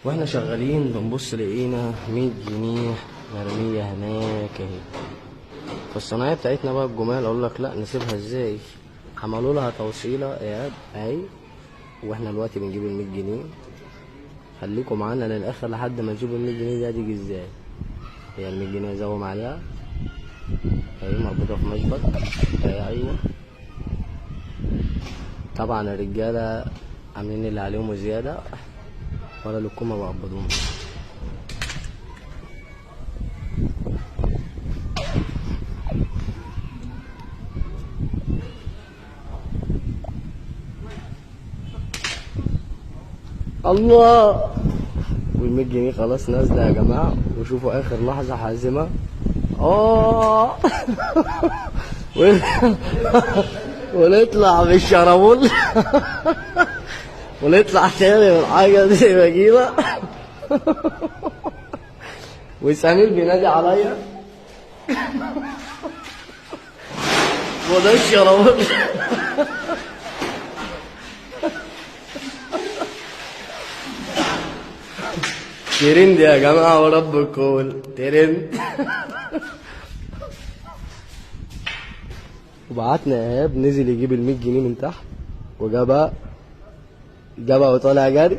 واحنا شغالين بنبص لقينا 100 جنيه مرمية هناك اهي. فالصناعية بتاعتنا بقى الجمال اقول لك لا نسيبها ازاي، عملوا لها توصيلة اياد اهي. واحنا دلوقتي بنجيب ال 100 جنيه. خليكم معانا للاخر لحد ما نجيب ال 100 جنيه دي هتيجي ازاي. هي ال 100 جنيه زوم عليها اهي مربوطة في مشبك اهي. ايوه طبعا الرجالة عاملين اللي عليهم وزيادة ولا لكم ما بقبضوهم. الله، وال100 جنيه خلاص نازلة يا جماعة. وشوفوا آخر لحظة حازمة. ونطلع بالشرابول ونطلع تاني بالحاجة دي بجيبها. وسمير بينادي عليا وده الشرابول. ترند يا جماعة ورب الكون ترند. وبعتنا ايهاب نزل يجيب ال100 جنيه من تحت وجابها وطالع جري.